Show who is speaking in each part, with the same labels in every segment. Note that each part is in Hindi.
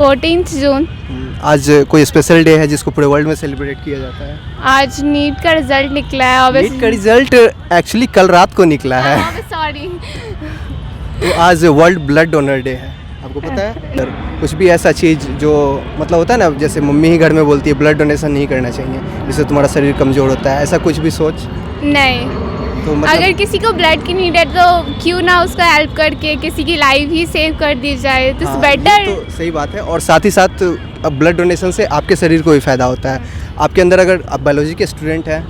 Speaker 1: 14 जून।
Speaker 2: आज कोई स्पेशल डे है जिसको पूरे वर्ल्ड में सेलिब्रेट किया जाता है?
Speaker 1: आज नीट का रिजल्ट निकला है।
Speaker 2: नीट का रिजल्ट एक्चुअली कल रात को निकला है।
Speaker 1: सॉरी।
Speaker 2: तो आज वर्ल्ड ब्लड डोनर डे है, आपको पता है? कुछ भी ऐसा चीज़ जो मतलब होता है ना, जैसे मम्मी ही घर में बोलती है ब्लड डोनेशन नहीं करना चाहिए, जिससे तुम्हारा शरीर कमज़ोर होता है, ऐसा कुछ भी सोच
Speaker 1: नहीं।
Speaker 2: तो मतलब
Speaker 1: अगर किसी को ब्लड की नीड है तो क्यों ना उसका हेल्प करके किसी की लाइफ ही सेव कर दी जाए, तो बेटर।
Speaker 2: तो सही बात है। और साथ ही साथ अब ब्लड डोनेशन से आपके शरीर को भी फ़ायदा होता है। आपके अंदर अगर आप बायोलॉजी के स्टूडेंट हैं,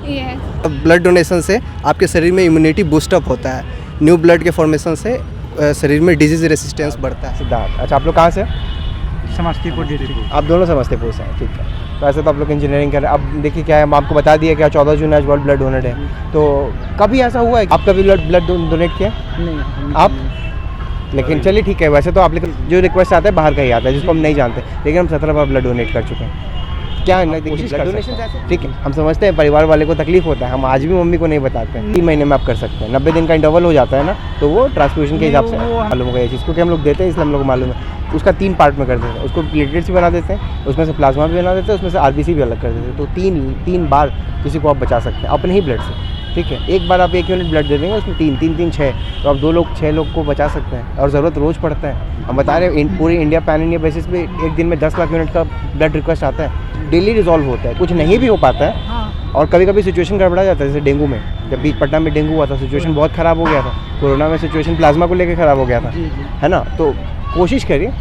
Speaker 2: अब ब्लड डोनेशन से आपके शरीर में इम्यूनिटी बूस्टअप होता है। न्यू ब्लड के फॉर्मेशन से शरीर में डिजीज रेसिस्टेंस बढ़ता है।
Speaker 3: सिद्धार्थ, अच्छा आप लोग कहाँ से?
Speaker 4: समस्तीपुर डिस्ट्रिक्ट।
Speaker 3: आप दोनों समस्तीपुर से हैं, ठीक है। तो ऐसे तो आप लोग इंजीनियरिंग कर रहे हैं। अब देखिए क्या है, हम आपको बता दिया क्या 14 जून आज वर्ल्ड ब्लड डोनर डे। तो कभी ऐसा हुआ है आप कभी ब्लड डोनेट किया?
Speaker 4: नहीं
Speaker 3: आप? लेकिन चलिए ठीक है, वैसे तो आप लेकिन जो रिक्वेस्ट आता है बाहर का ही आता है जिसको हम नहीं जानते, लेकिन हम 17 बार ब्लड डोनेट कर चुके हैं। क्या है कोशिश ब्लड डोनेशन से, ठीक है, हम समझते हैं परिवार वाले को तकलीफ होता है, हम आज भी मम्मी को नहीं बताते हैं। 3 महीने में आप कर सकते हैं, 90 दिन का इंटरवल हो जाता है ना, तो वो ट्रांसफ्यूजन के हिसाब से मालूम होगा ये चीज़, क्योंकि हम लोग देते हैं इसलिए हम लोग को मालूम है। उसका 3 पार्ट में कर देते हैं, उसको प्लेटलेट्स भी बना देते हैं, उसमें से प्लाज्मा भी बना देते हैं, उसमें से आरबीसी भी अलग कर देते हैं। तो 3 बार किसी को आप बचा सकते हैं अपने ही ब्लड से, ठीक है। एक बार आप 1 यूनिट ब्लड दे देंगे, उसमें 3, 6, तो आप 2 लोग 6 लोग को बचा सकते हैं। और ज़रूरत रोज़ पड़ता है, हम बता रहे हैं पूरी इंडिया पैन इंडिया बेसिस पे एक दिन में 10 लाख यूनिट का ब्लड रिक्वेस्ट आता है, डेली रिजॉल्व होता है। कुछ नहीं भी हो पाता है और कभी कभी सिचुएशन गड़बड़ा जाता है, जैसे डेंगू में, जब बीच पटना में डेंगू हुआ था, सिचुएशन बहुत ख़राब हो गया था। कोरोना में सिचुएशन प्लाज्मा को लेकर ख़राब हो गया था, है ना। तो कोशिश करिए,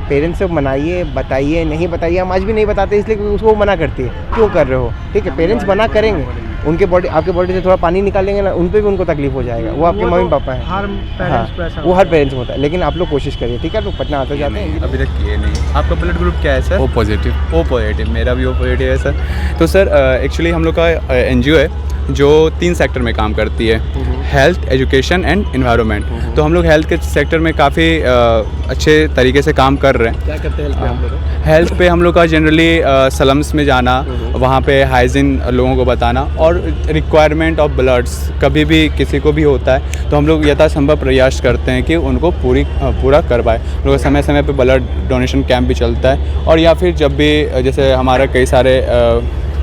Speaker 3: पेरेंट्स से मनाइए, बताइए, नहीं बताइए। हम आज भी नहीं बताते इसलिए क्योंकि उसको मना करती है, क्यों कर रहे हो, ठीक है। पेरेंट्स मना करेंगे, उनके बॉडी आपके बॉडी से थोड़ा पानी निकालेंगे ना, उन पर भी उनको तकलीफ हो जाएगा। वो आपके मम्मी पापा हैं, वो हर पेरेंट्स में होता है। लेकिन आप लोग कोशिश करिए, ठीक है। लोग पटना आते जाते हैं।
Speaker 5: अभी तक किए नहीं। आपका ब्लड ग्रुप क्या है sir?
Speaker 6: O positive.
Speaker 5: O positive, मेरा भी ओ पॉजिटिव है सर। तो सर एक्चुअली हम लोग का एनजीओ है जो 3 सेक्टर में काम करती है, हेल्थ, एजुकेशन एंड एनवायरनमेंट। तो हम लोग हेल्थ के सेक्टर में काफ़ी अच्छे तरीके से काम कर रहे हैं।
Speaker 3: क्या करते हैं
Speaker 5: हेल्थ पे हम लोग का जनरली स्लम्स में जाना, वहाँ पे हाइजीन लोगों को बताना, और रिक्वायरमेंट ऑफ ब्लड्स कभी भी किसी को भी होता है तो हम लोग यथासंभव प्रयास करते हैं कि उनको पूरा करवाएं। लोग समय समय पे ब्लड डोनेशन कैंप भी चलता है, और या फिर जब भी जैसे हमारा कई सारे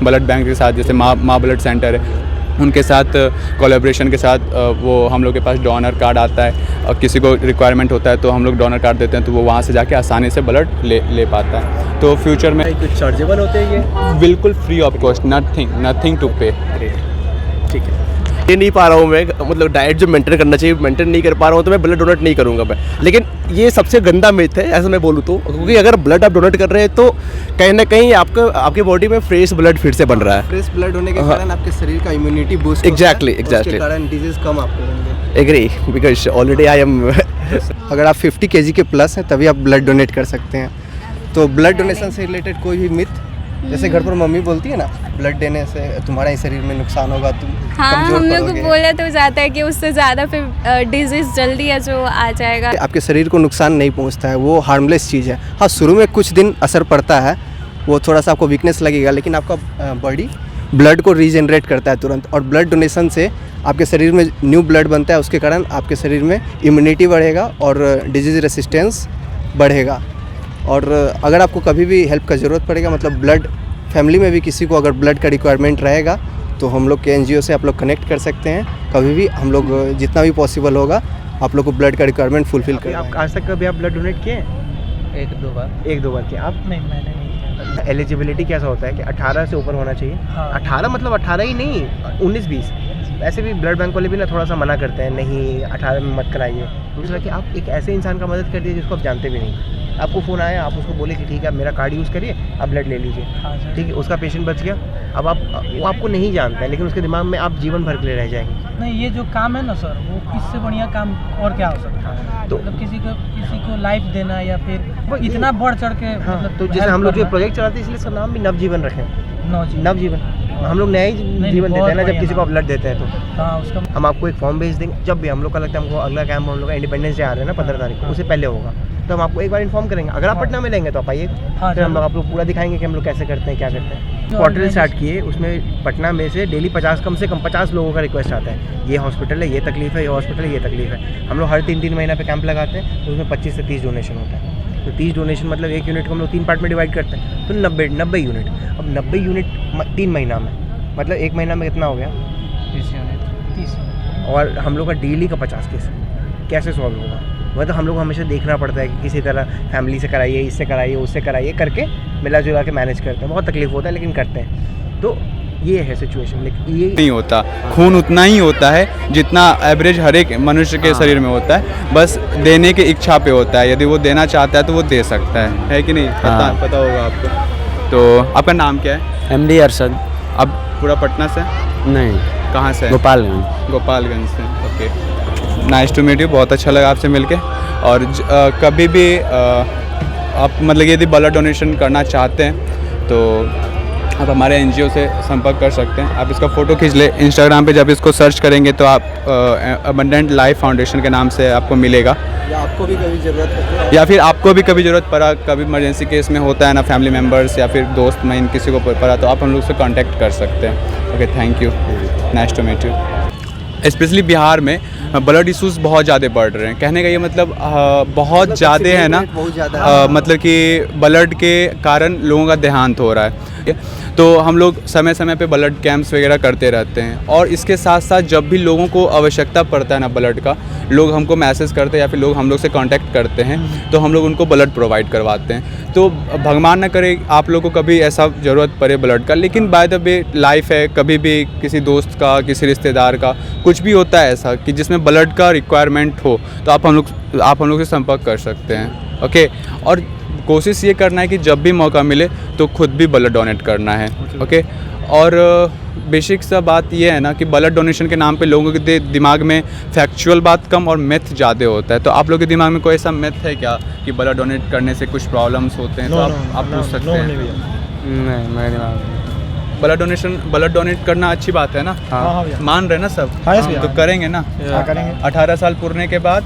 Speaker 5: ब्लड बैंक के साथ, जैसे माँ ब्लड सेंटर है, उनके साथ कोलैबोरेशन के साथ वो हम लोग के पास डोनर कार्ड आता है, और किसी को रिक्वायरमेंट होता है तो हम लोग डोनर कार्ड देते हैं, तो वो वहाँ से जाके आसानी से ब्लड ले पाता है। तो फ्यूचर में
Speaker 3: कुछ चार्जेबल होते हैं ये?
Speaker 5: बिल्कुल free of cost, nothing to pay.
Speaker 3: ठीक है। ये नहीं पा रहा हूँ मैं, मतलब डाइट जो मेंटेन करना चाहिए मेंटेन नहीं कर पा रहा हूँ, तो मैं ब्लड डोनेट नहीं करूँगा मैं। लेकिन ये सबसे गंदा मिथ है ऐसा मैं बोलूँ तो, क्योंकि अगर ब्लड आप डोनेट कर रहे हैं तो कहीं ना कहीं आपके बॉडी में फ्रेश ब्लड फिर से बन रहा है।
Speaker 2: फ्रेश ब्लड होने के कारण आपके शरीर का इम्यूनिटी बूस्ट
Speaker 3: एग्जैक्टली
Speaker 2: उसके कारण डिजीज कम आपको होंगे।
Speaker 3: Agree, because already I am
Speaker 2: अगर आप 50 kg के प्लस हैं तभी आप ब्लड डोनेट कर सकते हैं। तो ब्लड डोनेशन से रिलेटेड कोई भी मिथ, जैसे घर पर मम्मी बोलती है ना, ब्लड देने से तुम्हारा ही शरीर में नुकसान होगा, तुम कमजोर
Speaker 1: हम लोग को
Speaker 2: पड़ोगे।
Speaker 1: बोला तो जाता है कि उससे ज़्यादा फिर डिजीज़ जल्दी है जो आ जाएगा।
Speaker 2: आपके शरीर को नुकसान नहीं पहुंचता है, वो हार्मलेस चीज़ है। हाँ, शुरू में कुछ दिन असर पड़ता है, वो थोड़ा सा आपको वीकनेस लगेगा, लेकिन आपका बॉडी ब्लड को रीजनरेट करता है तुरंत। और ब्लड डोनेशन से आपके शरीर में न्यू ब्लड बनता है, उसके कारण आपके शरीर में इम्यूनिटी बढ़ेगा और डिजीज़ रेसिस्टेंस बढ़ेगा। और अगर आपको कभी भी हेल्प का ज़रूरत पड़ेगा, मतलब ब्लड फैमिली में भी किसी को अगर ब्लड का रिक्वायरमेंट रहेगा, तो हम लोग के एनजीओ से आप लोग कनेक्ट कर सकते हैं। कभी भी हम लोग जितना भी पॉसिबल होगा आप लोग को ब्लड का रिक्वायरमेंट फुलफिल करें।
Speaker 3: आप आज तक कभी आप ब्लड डोनेट किए?
Speaker 4: 1-2 बार।
Speaker 3: 1-2 बार किए आप?
Speaker 4: नहीं, मैंने नहीं किया।
Speaker 3: एलिजिबिलिटी कैसा होता है कि 18 से ऊपर होना चाहिए?
Speaker 4: हाँ।
Speaker 3: 18 मतलब 18 ही नहीं, 19-20। ऐसे भी ब्लड बैंक वाले भी ना थोड़ा सा मना करते हैं, नहीं 18 में मत कराइए। दूसरा कि आप एक ऐसे इंसान का मदद कर दिए जिसको आप जानते भी नहीं। आपको फ़ोन आया, आप उसको बोले कि ठीक है आप मेरा कार्ड यूज़ करिए, आप ब्लड ले लीजिए, ठीक है, उसका पेशेंट बच गया। अब वो आपको नहीं जानता है, लेकिन उसके दिमाग में आप जीवन भर के लिए रह जाएंगे।
Speaker 4: नहीं, ये जो काम है ना सर, वो इससे बढ़िया काम और क्या हो सकता है?
Speaker 3: तो
Speaker 4: मतलब किसी को लाइफ देना या फिर इतना बढ़ चढ़ के,
Speaker 3: हाँ,
Speaker 4: मतलब
Speaker 3: तो जैसे हम लोग जो प्रोजेक्ट चलाते हैं इसलिए इसका नाम भी नवजीवन रखें। नवजीवन हम लोग नया ही जीवन देते हैं ना जब किसी को आप ब्लड देते हैं तो।
Speaker 4: हाँ, उसका
Speaker 3: हम आपको एक फॉर्म भेज देंगे, जब भी हम लोग का लगता है हमको अगला कैंप हम लोग का इंडिपेंडेंस डे आ रहा है ना 15 तारीख को, उससे पहले होगा, तो हम आपको एक बार इन्फॉर्म करेंगे। अगर आप पटना में लेंगे तो आप आइए, फिर हम लोग आप लोग पूरा दिखाएंगे कि हम लोग कैसे करते हैं, क्या करते हैं। पोर्टल स्टार्ट किए, उसमें पटना में से डेली 50 कम से कम 50 लोगों का रिक्वेस्ट आता है, ये हॉस्पिटल है, ये तकलीफ है, ये हॉस्पिटल है, ये तकलीफ है। हम लोग हर 3-3 महीना पे कैंप लगाते हैं, उसमें 25 से 30 डोनेशन होता है। तो 30 डोनेशन मतलब एक यूनिट को हम लोग 3 पार्ट में डिवाइड करते हैं, तो 90 यूनिट। अब 90 यूनिट 3 महीना में, मतलब 1 महीना में कितना हो गया?
Speaker 4: 30
Speaker 3: और हम लोग का डेली का 50 केस कैसे सॉल्व होगा? मतलब हम लोग को हमेशा देखना पड़ता है कि किसी तरह फैमिली से कराइए, इससे कराइए, उससे कराइए करके मिला जुला के मैनेज करते हैं। बहुत तकलीफ होता है लेकिन करते हैं। तो ये है सिचुएशन। लेकिन ये
Speaker 5: नहीं होता, खून उतना ही होता है जितना एवरेज हर एक मनुष्य के शरीर में होता है, बस देने की इच्छा पे होता है। यदि वो देना चाहता है तो वो दे सकता है कि नहीं? पता होगा आपको। तो आपका नाम क्या है?
Speaker 6: MD अरशद।
Speaker 5: अब पूरा पटना से?
Speaker 6: नहीं,
Speaker 5: कहाँ से?
Speaker 6: गोपालगंज।
Speaker 5: गोपालगंज से। Okay, nice to meet you. बहुत अच्छा लगा आपसे मिलके। और कभी भी आप मतलब यदि ब्लड डोनेशन करना चाहते हैं तो आप हमारे NGO से संपर्क कर सकते हैं। आप इसका फ़ोटो खींच ले, इंस्टाग्राम पे जब इसको सर्च करेंगे तो आप अबंडेंट लाइफ फाउंडेशन के नाम से आपको मिलेगा।
Speaker 2: या आपको भी कभी ज़रूरत हो,
Speaker 5: या फिर आपको भी कभी ज़रूरत पड़ा, कभी इमरजेंसी केस में होता है ना, फैमिली मेम्बर्स या फिर दोस्त में किसी को पड़ा, तो आप हम लोग से कांटेक्ट कर सकते हैं। Okay, thank you, nice to meet you. Specially Bihar में ब्लड इशूज़ बहुत ज़्यादा बढ़ रहे हैं। कहने का ये मतलब बहुत ज़्यादा है ना, मतलब कि ब्लड के कारण लोगों का देहांत हो रहा है। तो हम लोग समय समय पे ब्लड कैंप्स वगैरह करते रहते हैं, और इसके साथ साथ जब भी लोगों को आवश्यकता पड़ता है ना ब्लड का, लोग हमको मैसेज करते हैं या फिर लोग हम लोग से कांटेक्ट करते हैं, तो हम लोग उनको ब्लड प्रोवाइड करवाते हैं। तो भगवान न करे आप लोग को कभी ऐसा ज़रूरत पड़े ब्लड का, लेकिन बाय द वे लाइफ है, कभी भी किसी दोस्त का, किसी रिश्तेदार का कुछ भी होता है ऐसा कि जिसमें ब्लड का रिक्वायरमेंट हो, तो आप हम लोग से संपर्क कर सकते हैं। ओके, और कोशिश ये करना है कि जब भी मौका मिले तो खुद भी ब्लड डोनेट करना है। ओके, और बेसिक सा बात ये है ना कि ब्लड डोनेशन के नाम पे लोगों के दिमाग में फैक्चुअल बात कम और मिथ ज़्यादा होता है। तो आप लोग के दिमाग में कोई ऐसा मिथ है क्या कि ब्लड डोनेट करने से कुछ प्रॉब्लम्स होते हैं? तो आप पूछ सकते हैं।
Speaker 6: नहीं, मेरे दिमाग में
Speaker 5: ब्लड डोनेट करना अच्छी बात है ना?
Speaker 4: हाँ भैया।
Speaker 5: मान रहे ना सब?
Speaker 4: हाँ, yes भैया।
Speaker 5: तो करेंगे ना?
Speaker 4: हाँ, करेंगे।
Speaker 5: 18 साल पूरने के बाद